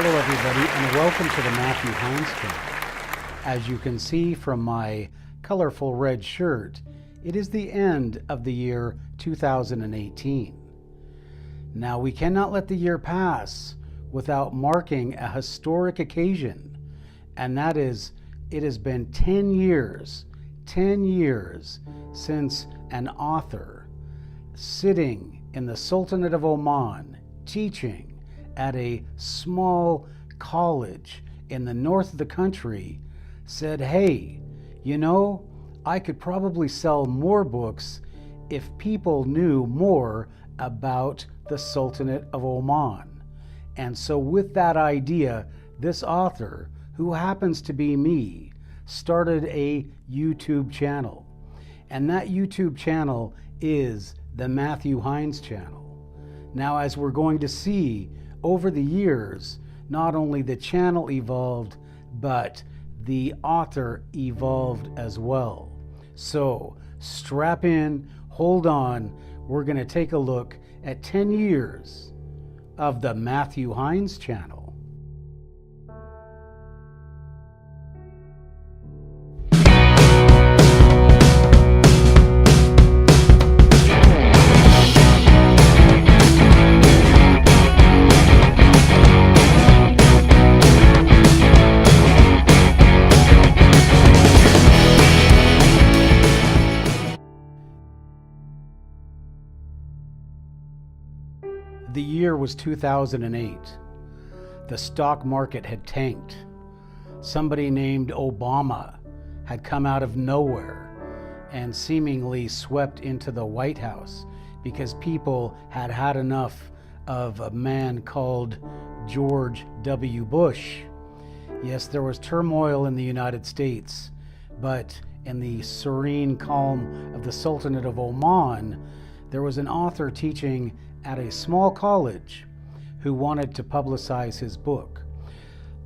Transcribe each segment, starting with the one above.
Hello everybody, and welcome to the Matthew Heines Channel. As you can see from my colorful red shirt, it is the end of the year 2018. Now we cannot let the year pass without marking a historic occasion, and that is, it has been 10 years since an author sitting in the Sultanate of Oman teaching at a small college in the north of the country said, hey, you know, I could probably sell more books if people knew more about the Sultanate of Oman. And so with that idea, this author, who happens to be me, started a YouTube channel. And that YouTube channel is the Matthew Heines Channel. Now, as we're going to see over the years, not only the channel evolved, but the author evolved as well. So strap in, hold on, we're going to take a look at 10 years of the Matthew Heines Channel. The year was 2008. The stock market had tanked. Somebody named Obama had come out of nowhere and seemingly swept into the White House because people had had enough of a man called George W. Bush. Yes, there was turmoil in the United States, but in the serene calm of the Sultanate of Oman, there was an author teaching at a small college who wanted to publicize his book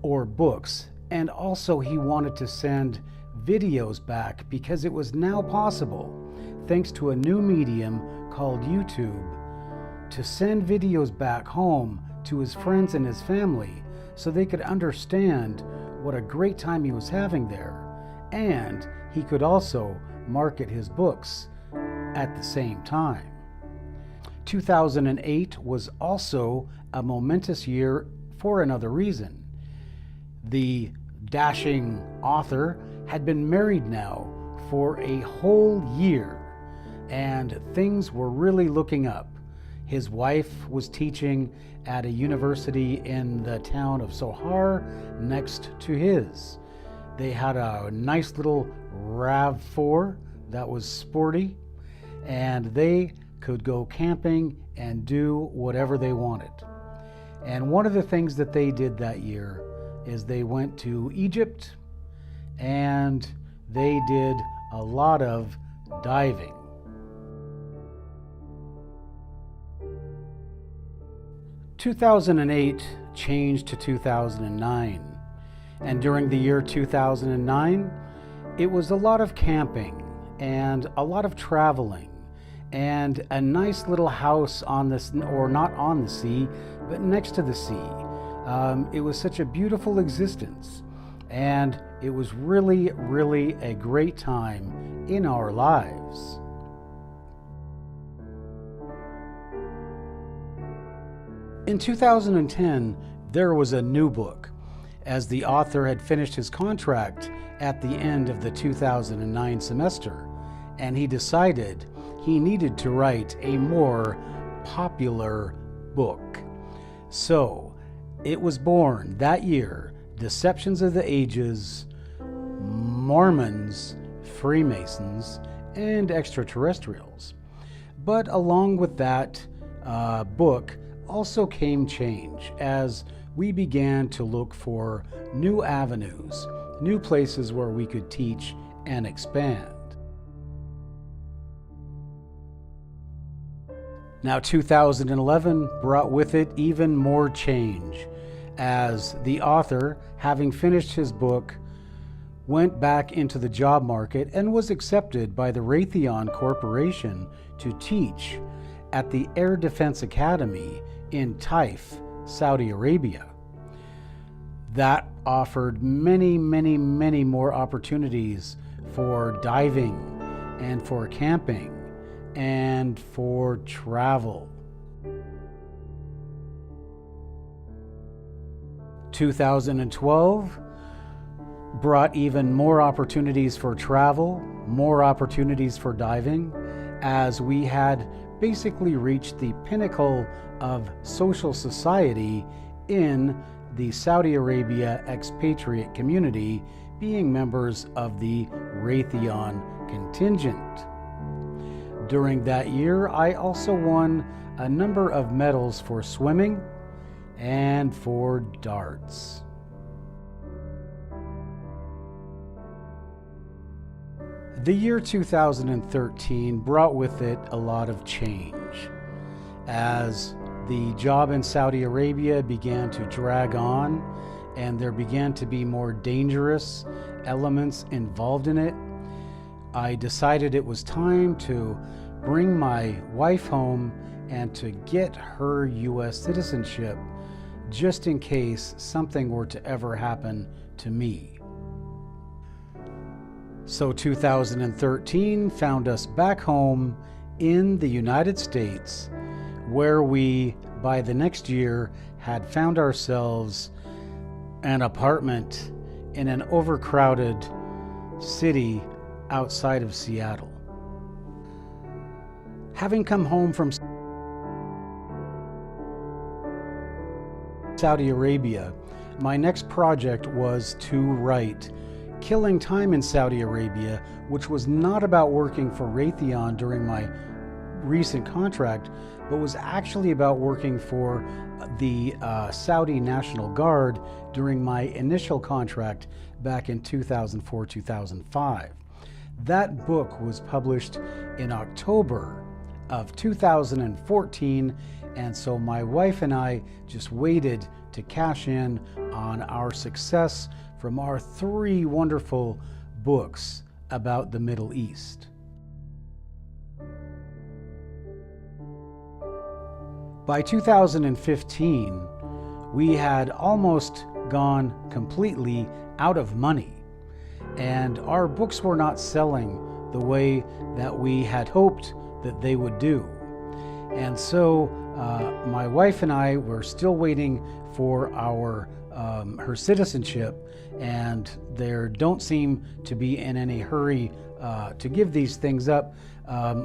or books, and also he wanted to send videos back because it was now possible, thanks to a new medium called YouTube, to send videos back home to his friends and his family so they could understand what a great time he was having there, and he could also market his books at the same time. 2008 was also a momentous year for another reason. The dashing author had been married now for a whole year, and things were really looking up. His wife was teaching at a university in the town of Sohar next to his. They had a nice little RAV4 that was sporty, and they could go camping and do whatever they wanted. And one of the things that they did that year is they went to Egypt and they did a lot of diving. In 2008 changed to 2009, and during the year 2009 it was a lot of camping and a lot of traveling and a nice little house on this, or not on the sea, but next to the sea. It was such a beautiful existence, and it was really, really a great time in our lives. In 2010, there was a new book, as the author had finished his contract at the end of the 2009 semester, and he decided he needed to write a more popular book. So it was born that year, Deceptions of the Ages, Mormons, Freemasons, and Extraterrestrials. But along with that book also came change, as we began to look for new avenues, new places where we could teach and expand. Now 2011 brought with it even more change, as the author, having finished his book, went back into the job market and was accepted by the Raytheon Corporation to teach at the Air Defense Academy in Taif, Saudi Arabia. That offered many, many, many more opportunities for diving and for camping and for travel. 2012 brought even more opportunities for travel, more opportunities for diving, as we had basically reached the pinnacle of social society in the Saudi Arabia expatriate community, being members of the Raytheon contingent. During that year, I also won a number of medals for swimming and for darts. The year 2013 brought with it a lot of change, as the job in Saudi Arabia began to drag on and there began to be more dangerous elements involved in it. I decided it was time to bring my wife home and to get her U.S. citizenship, just in case something were to ever happen to me. So 2013 found us back home in the United States, where we, by the next year, had found ourselves an apartment in an overcrowded city outside of Seattle. Having come home from Saudi Arabia, my next project was to write Killing Time in Saudi Arabia, which was not about working for Raytheon during my recent contract, but was actually about working for the Saudi National Guard during my initial contract back in 2004-2005. That book was published in October of 2014, and so my wife and I just waited to cash in on our success from our 3 wonderful books about the Middle East. By 2015, we had almost gone completely out of money, and our books were not selling the way that we had hoped that they would do. And so my wife and I were still waiting for her citizenship, and there don't seem to be in any hurry to give these things up.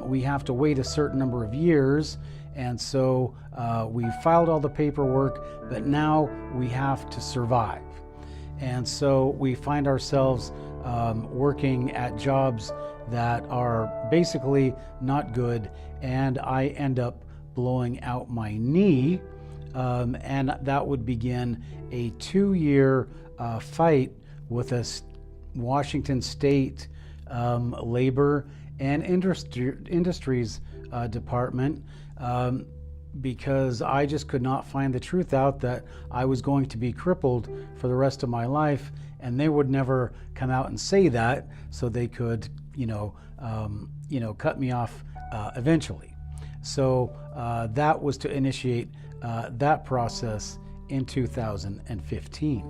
We have to wait a certain number of years, and so we filed all the paperwork, but now we have to survive. And so we find ourselves working at jobs that are basically not good, and I end up blowing out my knee, and that would begin a 2-year fight with a Washington State Labor and Industries Department, because I just could not find the truth out that I was going to be crippled for the rest of my life, and they would never come out and say that, so they could, cut me off eventually. So that was to initiate that process in 2015.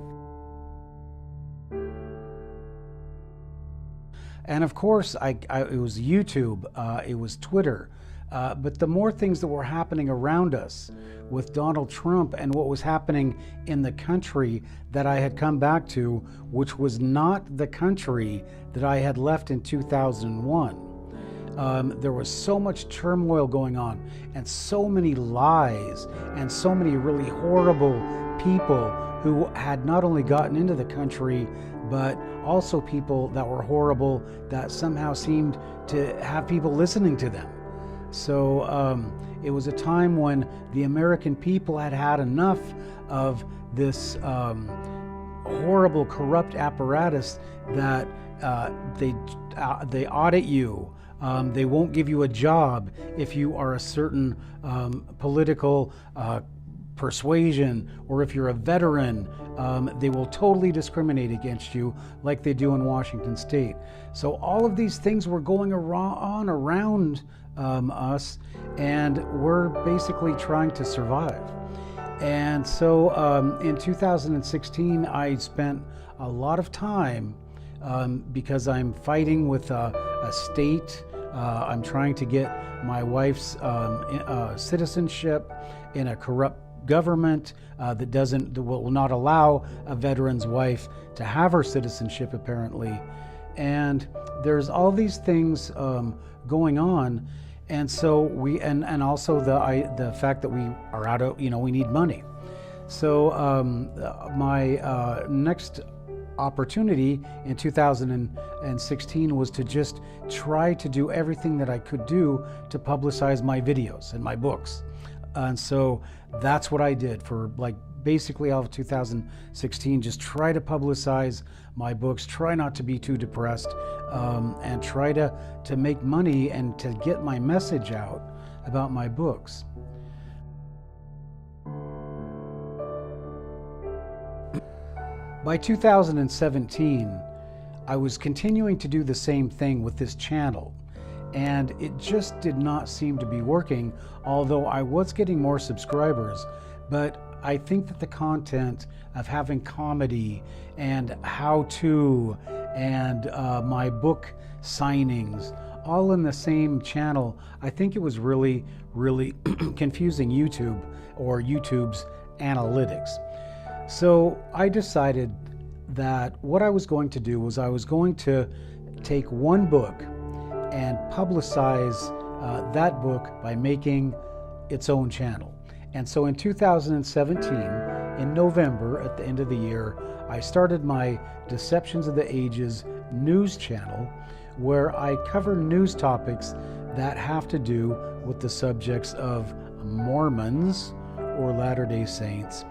And of course, it was YouTube, it was Twitter, but the more things that were happening around us with Donald Trump and what was happening in the country that I had come back to, which was not the country that I had left in 2001. There was so much turmoil going on, and so many lies, and so many really horrible people who had not only gotten into the country, but also people that were horrible that somehow seemed to have people listening to them. So it was a time when the American people had had enough of this horrible, corrupt apparatus that they audit you. They won't give you a job if you are a certain political persuasion, or if you're a veteran. They will totally discriminate against you like they do in Washington State. So all of these things were going on around us, and we're basically trying to survive. And so in 2016, I spent a lot of time because I'm fighting with a state. I'm trying to get my wife's citizenship in a corrupt government that will not allow a veteran's wife to have her citizenship, apparently. And there's all these things going on. And so and also the fact that we are out of, we need money. So my next opportunity in 2016 was to just try to do everything that I could do to publicize my videos and my books. And so that's what I did for basically all of 2016, just try to publicize my books, try not to be too depressed, and try to make money and to get my message out about my books. By 2017, I was continuing to do the same thing with this channel, and it just did not seem to be working, although I was getting more subscribers. But I think that the content of having comedy and how-to and my book signings all in the same channel, I think it was really, really confusing YouTube or YouTube's analytics. So I decided that what I was going to do was I was going to take one book and publicize that book by making its own channel. And so in 2017, in November, at the end of the year, I started my Deceptions of the Ages news channel, where I cover news topics that have to do with the subjects of Mormons or Latter-day Saints,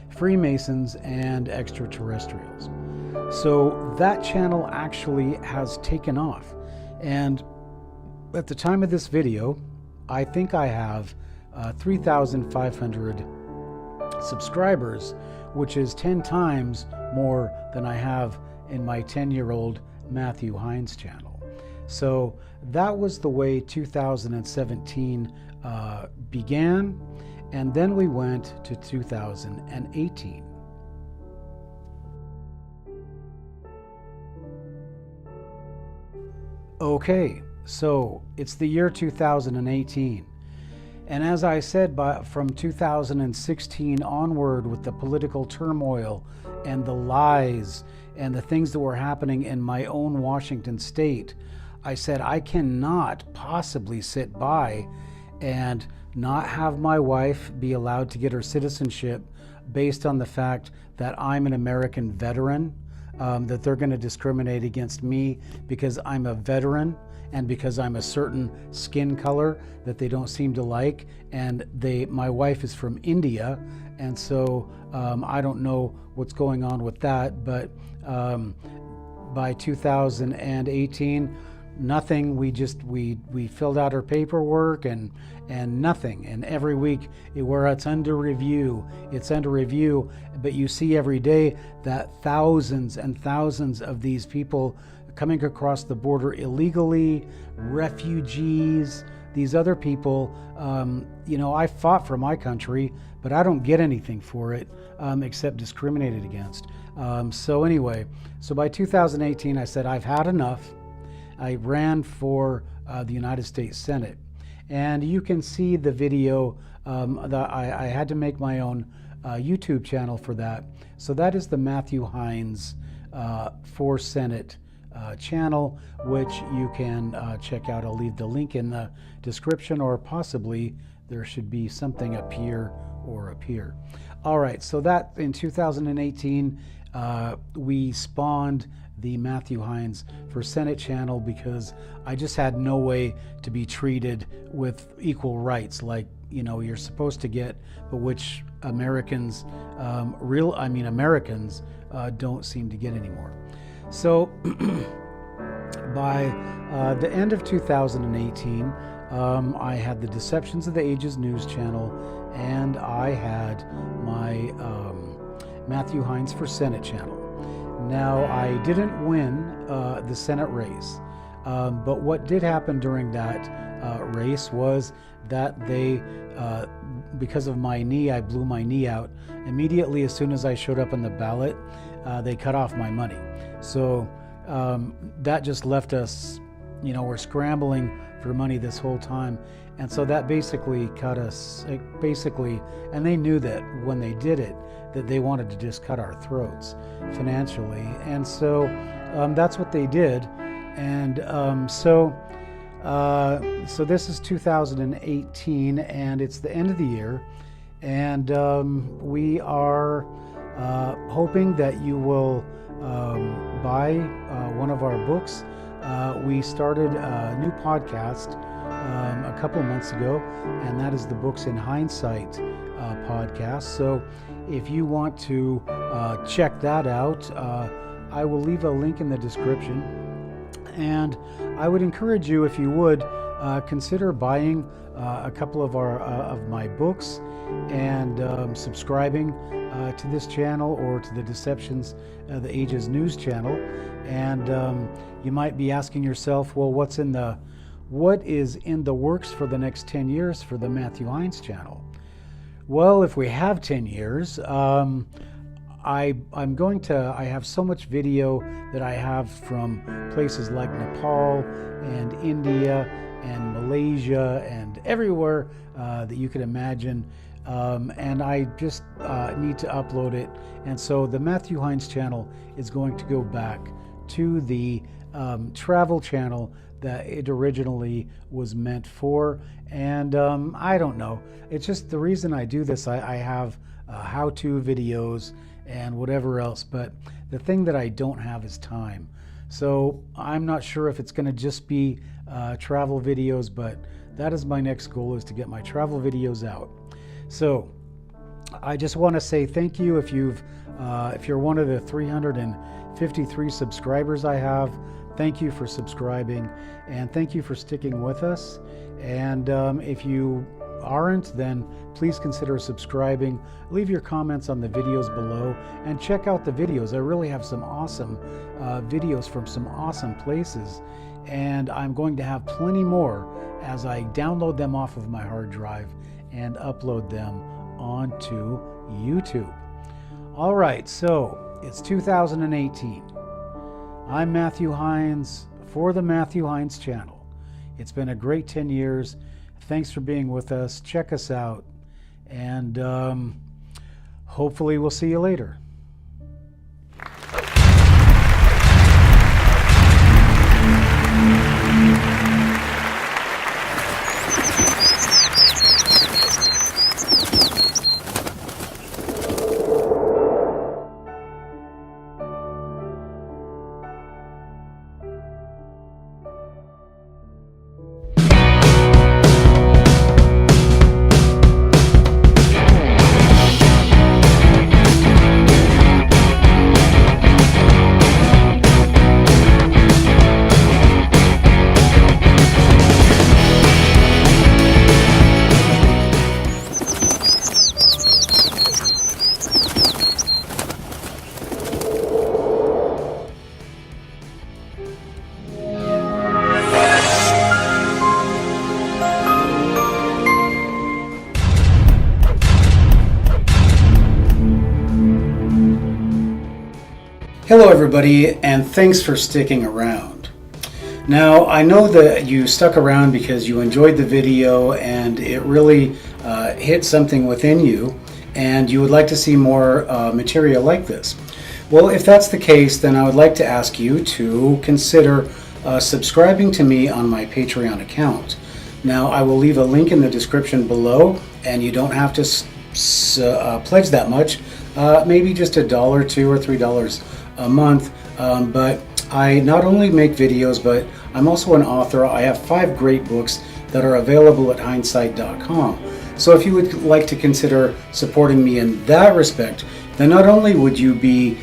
Freemasons, and extraterrestrials. So that channel actually has taken off. And at the time of this video, I think I have 3,500 subscribers, which is 10 times more than I have in my 10-year-old Matthew Heines channel. So that was the way 2017 began, and then we went to 2018. Okay, so it's the year 2018. And as I said, from 2016 onward, with the political turmoil and the lies and the things that were happening in my own Washington state, I said I cannot possibly sit by and not have my wife be allowed to get her citizenship based on the fact that I'm an American veteran, that they're going to discriminate against me because I'm a veteran and because I'm a certain skin color that they don't seem to like, and my wife is from India, and so I don't know what's going on with that. But by 2018, nothing. We filled out our paperwork and nothing. And every week it's under review. It's under review. But you see every day that thousands and thousands of these people coming across the border illegally, refugees, these other people. I fought for my country, but I don't get anything for it except discriminated against. So anyway, so by 2018, I said, I've had enough. I ran for the United States Senate. And you can see the video that I had to make my own YouTube channel for that. So that is the Matthew Heines for Senate channel, which you can check out. I'll leave the link in the description, or possibly there should be something up here or up here. All right, so that in 2018, we spawned the Matthew Heines for Senate channel because I just had no way to be treated with equal rights like you're supposed to get, but which Americans, Americans don't seem to get anymore. So by the end of 2018, I had the Deceptions of the Ages news channel, and I had my Matthew Heines for Senate channel. Now, I didn't win the Senate race. But what did happen during that race was that they, because of my knee, I blew my knee out. Immediately as soon as I showed up on the ballot, they cut off my money. So that just left us, we're scrambling for money this whole time. And so that basically cut us, and they knew that when they did it, that they wanted to just cut our throats financially. And so that's what they did. And so this is 2018, and it's the end of the year. And we are hoping that you will buy one of our books. We started a new podcast a couple months ago, and that is the Books in Hindsight podcast. So if you want to check that out, I will leave a link in the description. And I would encourage you, if you would, consider buying a couple of my books and subscribing to this channel or to the Deceptions the Ages news channel. And you might be asking yourself, well, what is in the works for the next 10 years for the Matthew Heines channel? Well, if we have 10 years, I have so much video that I have from places like Nepal and India and Malaysia and everywhere that you could imagine. And I just need to upload it. And so the Matthew Heines channel is going to go back to the travel channel that it originally was meant for. And I don't know. It's just the reason I do this. I have how-to videos and whatever else, but the thing that I don't have is time. So I'm not sure if it's going to just be travel videos, but that is my next goal, is to get my travel videos out. So I just want to say thank you if you're one of the 353 subscribers I have. Thank you for subscribing, and thank you for sticking with us. And if you aren't, then please consider subscribing. Leave your comments on the videos below, and check out the videos. I really have some awesome videos from some awesome places, and I'm going to have plenty more as I download them off of my hard drive and upload them onto YouTube. All right, so it's 2018. I'm Matthew Heines for the Matthew Heines channel. It's been a great 10 years. Thanks for being with us. Check us out, and hopefully we'll see you later. Hello everybody, and thanks for sticking around. Now, I know that you stuck around because you enjoyed the video and it really hit something within you, and you would like to see more material like this. Well, if that's the case, then I would like to ask you to consider subscribing to me on my Patreon account. Now, I will leave a link in the description below, and you don't have to pledge that much, maybe just $1, $2, or $3 a month, but I not only make videos, but I'm also an author. I have 5 great books that are available at HEINESSIGHT.com. So if you would like to consider supporting me in that respect, then not only would you be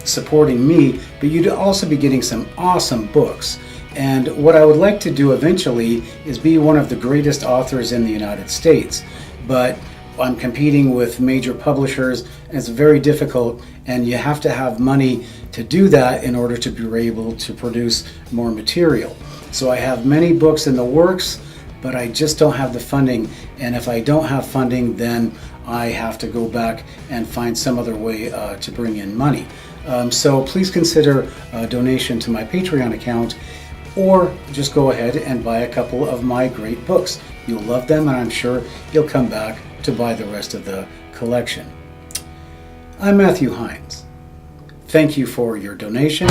supporting me, but you'd also be getting some awesome books. And what I would like to do eventually is be one of the greatest authors in the United States. But I'm competing with major publishers, and it's very difficult, and you have to have money to do that in order to be able to produce more material. So I have many books in the works, but I just don't have the funding, and if I don't have funding, then I have to go back and find some other way to bring in money. So please consider a donation to my Patreon account, or just go ahead and buy a couple of my great books. You'll love them, and I'm sure you'll come back to buy the rest of the collection. I'm Matthew Heines. Thank you for your donation.